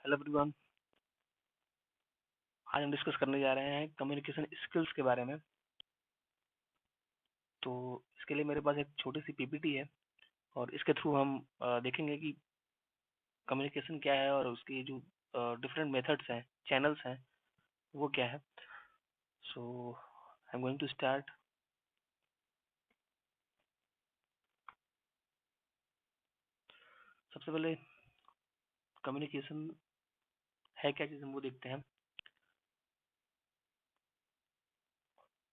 Hello everyone. आज हम discuss करने जा रहे हैं कम्युनिकेशन स्किल्स के बारे में। तो इसके लिए मेरे पास एक छोटी सी पीपीटी है और इसके थ्रू हम देखेंगे कि कम्युनिकेशन क्या है और उसकी जो डिफरेंट मेथड्स हैं, चैनल्स हैं, वो क्या है। So I am going to start. सबसे पहले कम्युनिकेशन है क्या चीज़, हम वो देखते हैं।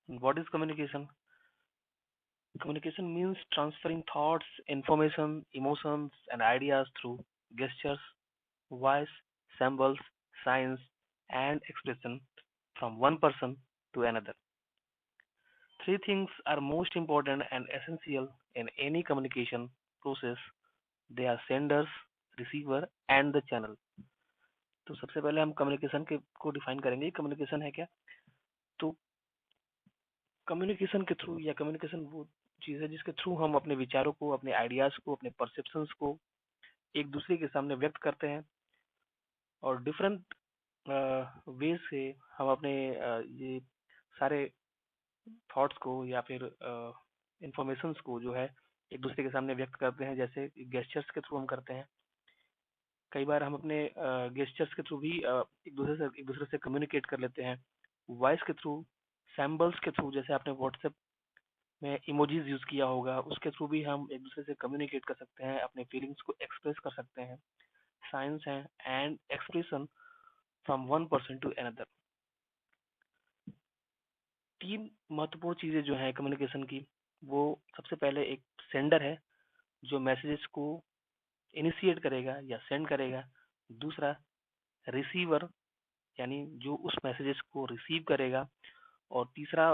What is communication? Communication means transferring thoughts, information, emotions, and ideas through gestures, voice, symbols, signs, and expression from one person to another. Three things are most important and essential in any communication process. They are senders, receiver, and the channel. तो सबसे पहले हम communication के को define करेंगे। Communication है क्या? तो कम्युनिकेशन के थ्रू या कम्युनिकेशन वो चीज़ है जिसके थ्रू हम अपने विचारों को, अपने आइडियाज को, अपने परसेप्शंस को एक दूसरे के सामने व्यक्त करते हैं और डिफरेंट वेज से हम अपने ये सारे थॉट्स को या फिर इंफॉर्मेशंस को जो है एक दूसरे के सामने व्यक्त करते हैं। जैसे गेस्चर्स के थ्रू हम करते हैं। कई बार हम अपने गेस्चर्स के थ्रू भी एक दूसरे से कम्युनिकेट कर लेते हैं। वॉइस के थ्रू, सैम्बल्स के थ्रू, जैसे आपने व्हाट्सएप में इमोजीज यूज किया होगा, उसके थ्रू भी हम एक दूसरे से कम्युनिकेट कर सकते हैं, अपने फीलिंग्स को एक्सप्रेस कर सकते हैं। साइंस है and expression from one person to another. तीन महत्वपूर्ण चीजें जो है कम्युनिकेशन की, वो सबसे पहले एक सेंडर है जो मैसेजेस को इनिशिएट करेगा या सेंड करेगा। दूसरा रिसीवर, यानी जो उस मैसेजेस को रिसीव करेगा। और तीसरा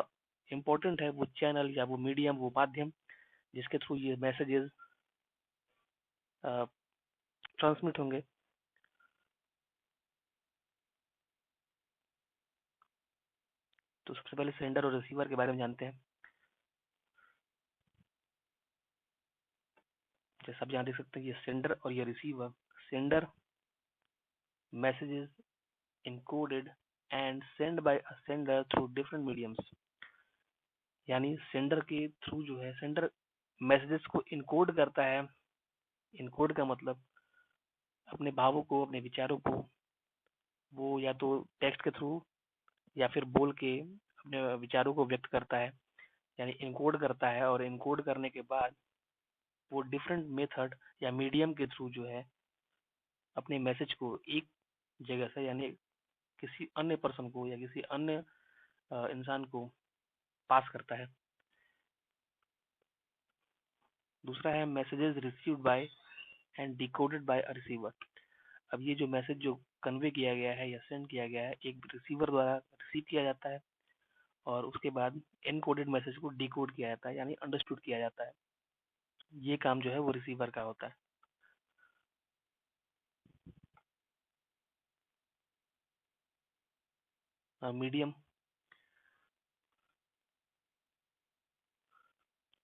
इम्पोर्टेंट है वो चैनल या वो मीडियम, वो माध्यम जिसके थ्रू ये मैसेजेस ट्रांसमिट होंगे। तो सबसे पहले सेंडर और रिसीवर के बारे में जानते हैं। जैसे आप यहाँ देख सकते हैं, ये सेंडर और ये receiver. Sender messages encoded and sent by a sender through different mediums। यानी सेंडर के थ्रू जो है, सेंडर मैसेजेस को इनकोड करता है। इनकोड का मतलब अपने भावों को, अपने विचारों को वो या तो टेक्स्ट के थ्रू या फिर बोल के अपने विचारों को व्यक्त करता है, यानी इनकोड करता है। और इनकोड करने के बाद वो डिफरेंट मेथड या मीडियम के थ्रू जो है अपने मैसेज को एक जगह से, यानी किसी अन्य पर्सन को या किसी अन्य इंसान को पास करता है। दूसरा है messages received by and decoded by a receiver. अब ये जो मैसेज जो कन्वे किया गया है या सेंड किया गया है, एक रिसीवर द्वारा रिसीव किया जाता है और उसके बाद एनकोडेड मैसेज को डिकोड किया जाता है, यानी अंडरस्टूड किया जाता है। ये काम जो है वो रिसीवर का होता है। मीडियम,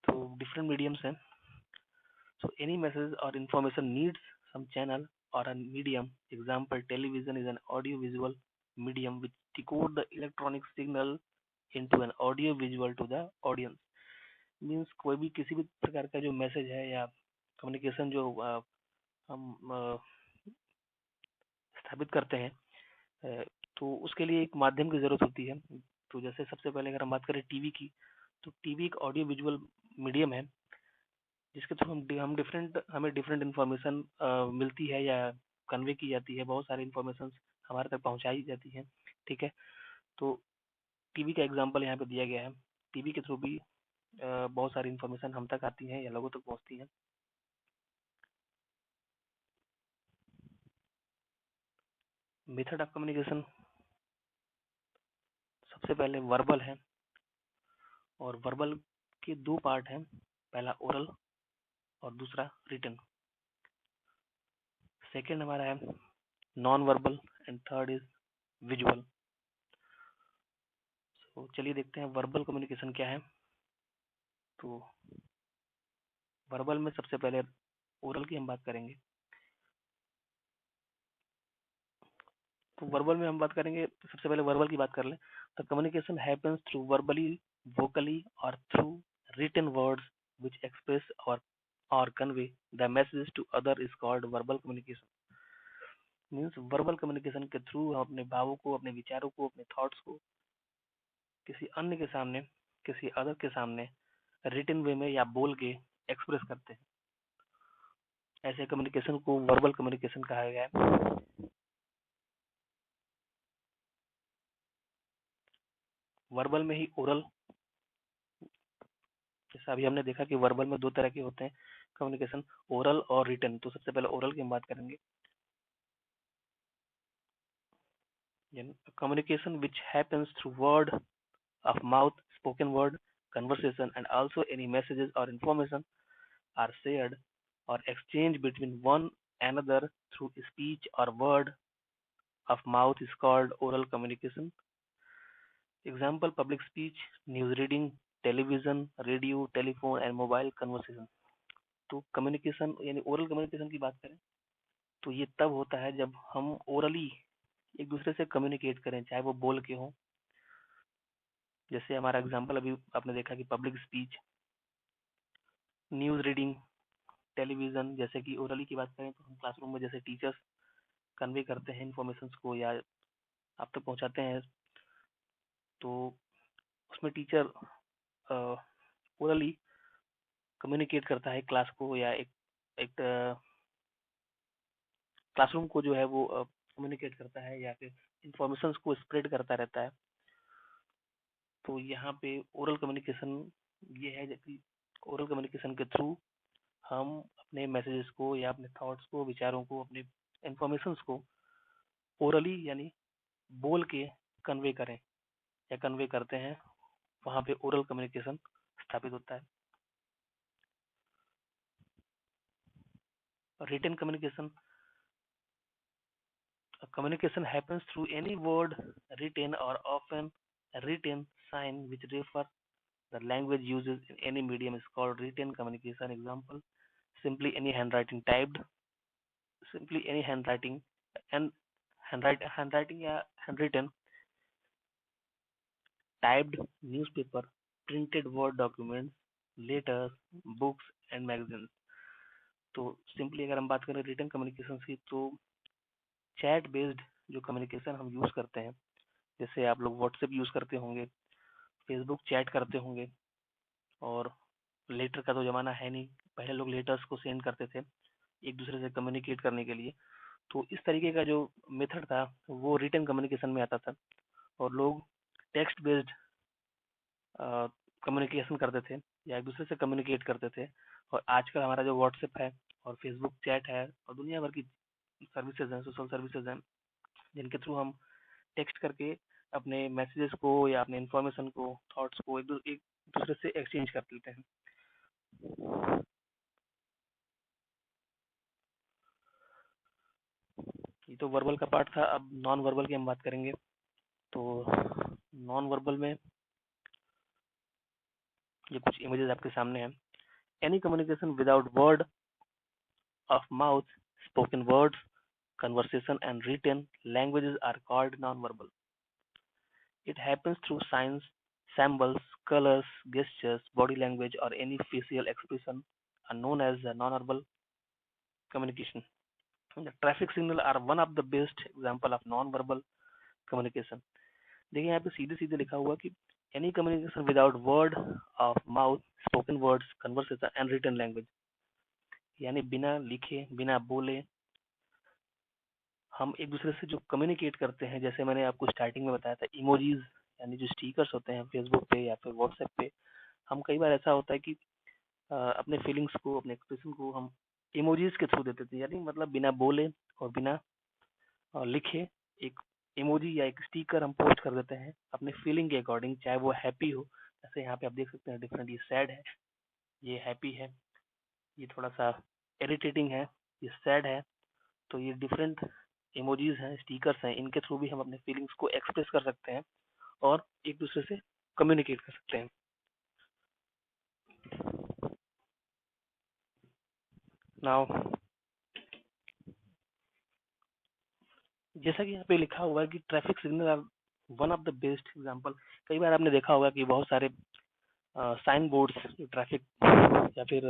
तो डिफरेंट मीडियम्स हैं। सो एनी मैसेज और इंफॉर्मेशन नीड्स सम चैनल और a medium. Example, television is an audio visual medium which decode the electronic signal into an audio visual to the audience। Means कोई भी किसी भी प्रकार का जो मैसेज है या कम्युनिकेशन जो हम स्थापित करते हैं, तो उसके लिए एक माध्यम की जरूरत होती है। तो जैसे सबसे पहले अगर हम बात करें टीवी की, तो टीवी एक ऑडियो विजुअल मीडियम है जिसके थ्रू हमें डिफरेंट इंफॉर्मेशन मिलती है या कन्वे की जाती है। बहुत सारी इंफॉर्मेशन हमारे तक पहुंचाई जाती है। ठीक है, तो टीवी का एग्जांपल यहाँ पे दिया गया है। टीवी के थ्रू भी बहुत सारी इंफॉर्मेशन हम तक आती है या लोगों तक पहुंचती है। मेथड ऑफ कम्युनिकेशन सबसे पहले वर्बल है, और वर्बल के दो पार्ट हैं, पहला ओरल और दूसरा रिटन। सेकंड हमारा है non verbal and third is visual. तो चलिए देखते हैं वर्बल कम्युनिकेशन क्या है। तो वर्बल में सबसे पहले ओरल की हम बात करेंगे। तो वर्बल में हम बात करेंगे, तो सबसे पहले वर्बल की बात कर लें। तो communication happens through verbally, vocally or through written words which express or convey the message to other is called verbal communication. Means verbal communication के थ्रू हम अपने भावों को, अपने विचारों को, अपने थॉट्स को किसी अन्य के सामने, किसी अदर के सामने रिटन वे में या बोल के एक्सप्रेस करते हैं। ऐसे कम्युनिकेशन को वर्बल कम्युनिकेशन कहा गया है। वर्बल में ही ओरल, जैसा अभी हमने देखा कि वर्बल में दो तरह के होते हैं कम्युनिकेशन, ओरल और रिटन। तो सबसे पहले ओरल की हम बात करेंगे। Communication which happens through word of mouth, spoken word, conversation, and also any messages or information are shared or exchanged between one another through speech or word of mouth is called oral communication. Example: public speech, news reading, television, radio, telephone, and mobile conversation. तो communication यानी oral communication की बात करें तो ये तब होता है जब हम ओरली एक दूसरे से कम्युनिकेट करें, चाहे वो बोल के हो। जैसे हमारा एग्जाम्पल अभी आपने देखा कि public speech, news reading, television. जैसे कि ओरली की बात करें तो हम क्लासरूम में जैसे टीचर्स कन्वे करते हैं इन्फॉर्मेशन को या आप तक पहुंचाते हैं, तो उसमें टीचर ओरली कम्युनिकेट करता है क्लास को या एक क्लासरूम को जो है वो कम्युनिकेट करता है या फिर इंफॉर्मेशन को स्प्रेड करता रहता है। तो यहाँ पे ओरल कम्युनिकेशन ये है कि ओरल कम्युनिकेशन के थ्रू हम अपने मैसेजेस को या अपने थॉट्स को, विचारों को, अपने इंफॉर्मेशन को ओरली यानी बोल के कन्वे करें या कन्वे करते हैं, वहां पे ओरल कम्युनिकेशन स्थापित होता है। Written communication, communication happens through any word, written or often written sign which refer the language uses in any medium is called written communication. Example: simply any handwriting typed, simply any handwriting and handwriting या handwritten, typed, newspaper, printed word documents, letters, books and magazines. तो simply अगर हम बात करें written communication की, तो chat based जो communication हम यूज करते हैं, जैसे आप लोग व्हाट्सएप यूज करते होंगे, फेसबुक चैट करते होंगे, और लेटर का तो जमाना है नहीं, पहले लोग लेटर्स को सेंड करते थे एक दूसरे से कम्युनिकेट करने के लिए। तो इस तरीके का जो मेथड था वो रिटन कम्युनिकेशन में आता था, और लोग टेक्स्ट बेस्ड कम्युनिकेशन करते थे या एक दूसरे से कम्युनिकेट करते थे। और आजकल हमारा जो व्हाट्सएप है और फेसबुक चैट है और दुनिया भर की सर्विसेज हैं, सोशल सर्विसेज हैं, जिनके थ्रू हम टेक्स्ट करके अपने मैसेजेस को या अपने इंफॉर्मेशन को, थॉट्स को एक दूसरे से एक्सचेंज कर लेते हैं। ये तो वर्बल का पार्ट था। अब नॉन वर्बल की हम बात करेंगे। तो नॉन वर्बल में ये कुछ इमेजेस आपके सामने हैं। Any communication without word of mouth, spoken words, conversation and written languages are called non-verbal. It happens through signs, symbols, colors, gestures, body language, or any facial expression are known as non-verbal communication. The traffic signal are one of the best example of non-verbal communication. देखिए यहाँ पे सीधे सीधे लिखा हुआ कि any communication without word of mouth, spoken words, conversation and written language, यानी बिना लिखे, बिना बोले हम एक दूसरे से जो कम्युनिकेट करते हैं, जैसे मैंने आपको स्टार्टिंग में बताया था, इमोजीज यानी जो स्टिकर्स होते हैं फेसबुक पे या फिर व्हाट्सएप पे, हम कई बार ऐसा होता है कि अपने फीलिंग्स को, अपने एक्सप्रेशन को हम इमोजीज के थ्रू देते थे, यानी मतलब बिना बोले और बिना लिखे एक इमोजी या एक स्टिकर हम पोस्ट कर देते हैं अपने फीलिंग के अकॉर्डिंग, चाहे वो हैप्पी हो, जैसे यहाँ पे आप देख सकते हैं डिफरेंट, ये सैड है, ये हैप्पी है, ये थोड़ा सा इरिटेटिंग है, ये सैड है। तो ये डिफरेंट इमोजीज हैं, स्टिकर्स हैं, इनके थ्रू भी हम अपने फीलिंग्स को एक्सप्रेस कर सकते हैं और एक दूसरे से कम्युनिकेट कर सकते हैं। नाउ जैसा कि यहाँ पे लिखा हुआ है कि traffic signal are one of the best example. कई बार आपने देखा होगा कि बहुत सारे साइन बोर्ड्स ट्रैफिक या फिर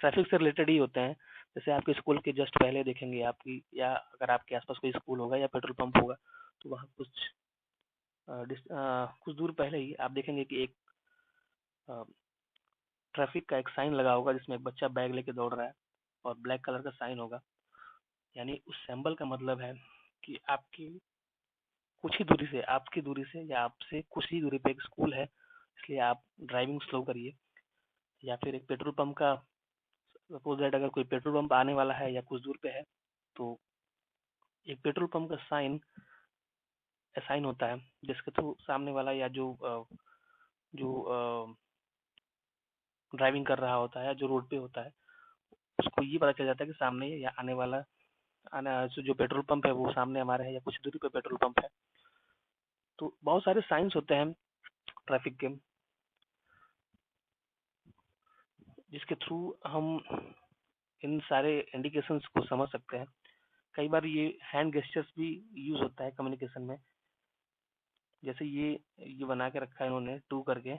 ट्रैफिक से रिलेटेड ही होते हैं। जैसे आपके स्कूल के जस्ट पहले देखेंगे आपकी, या अगर आपके आसपास कोई स्कूल होगा या पेट्रोल पंप होगा, तो वहाँ कुछ दूर पहले ही आप देखेंगे कि एक ट्रैफिक का एक साइन लगा होगा जिसमें एक बच्चा बैग लेके दौड़ रहा है और ब्लैक कलर का साइन होगा। यानी उस सिंबल का मतलब है कि आपकी कुछ ही दूरी से, आपकी दूरी से या आपसे कुछ ही दूरी पे एक स्कूल है, इसलिए आप ड्राइविंग स्लो करिए। या फिर एक पेट्रोल पंप का, सपोज दैट अगर कोई पेट्रोल पंप आने वाला है या कुछ दूर पे है, तो एक पेट्रोल पंप का साइन होता है जिसके थ्रू सामने वाला या जो ड्राइविंग कर रहा होता है या जो रोड पे होता है, उसको ये पता चल जाता है कि सामने या आने वाला जो पेट्रोल पंप है वो सामने हमारे है या कुछ दूरी पे पेट्रोल पंप है। तो बहुत सारे साइंस होते हैं ट्रैफिक के, जिसके थ्रू हम इन सारे इंडिकेशंस को समझ सकते हैं। कई बार ये हैंड गेस्चर्स भी यूज होता है कम्युनिकेशन में। जैसे ये बना के रखा है इन्होंने टू करके,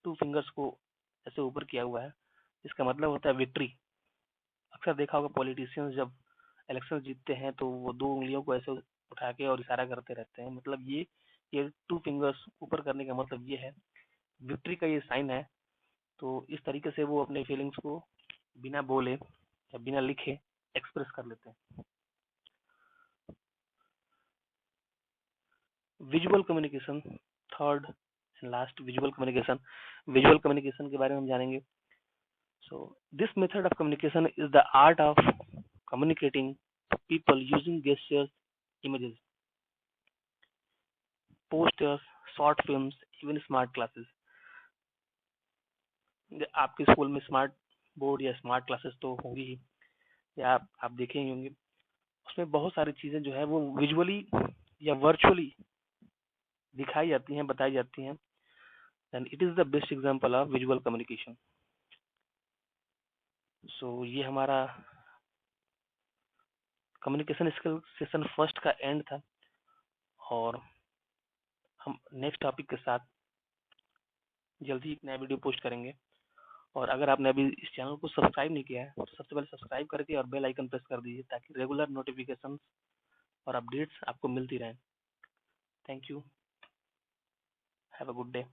टू फिंगर्स को ऐसे ऊपर किया हुआ है, इसका मतलब होता है विक्ट्री। अक्सर देखा होगा पॉलिटिशियंस जब इलेक्शन जीतते हैं तो वो दो उंगलियों को ऐसे उठा के और इशारा करते रहते हैं, मतलब ये टू फिंगर्स ऊपर करने का मतलब ये है, विक्ट्री का ये साइन है। तो इस तरीके से वो अपने फीलिंग्स को बिना बोले या बिना लिखे एक्सप्रेस कर लेते हैं। Visual communication, third last, visual communication के बारे में हम जानेंगे। So this method of communication is the art of communicating to people using gestures, images, posters, short films, even smart classes। आपके स्कूल में स्मार्ट बोर्ड या स्मार्ट क्लासेस तो होंगी ही, या आप देखे ही होंगे। उसमें बहुत सारी चीजें जो है वो विजुअली या वर्चुअली दिखाई जाती हैं, बताई जाती हैं। And it is the best example of visual communication. सो ये हमारा कम्युनिकेशन स्किल सेशन फर्स्ट का एंड था, और हम नेक्स्ट टॉपिक के साथ जल्दी एक नया वीडियो पोस्ट करेंगे। और अगर आपने अभी इस चैनल को सब्सक्राइब नहीं किया है तो सबसे पहले सब्सक्राइब करके और बेल आइकन प्रेस कर दीजिए, ताकि रेगुलर नोटिफिकेशन और अपडेट्स आपको मिलती रहें। Thank you, have a good day.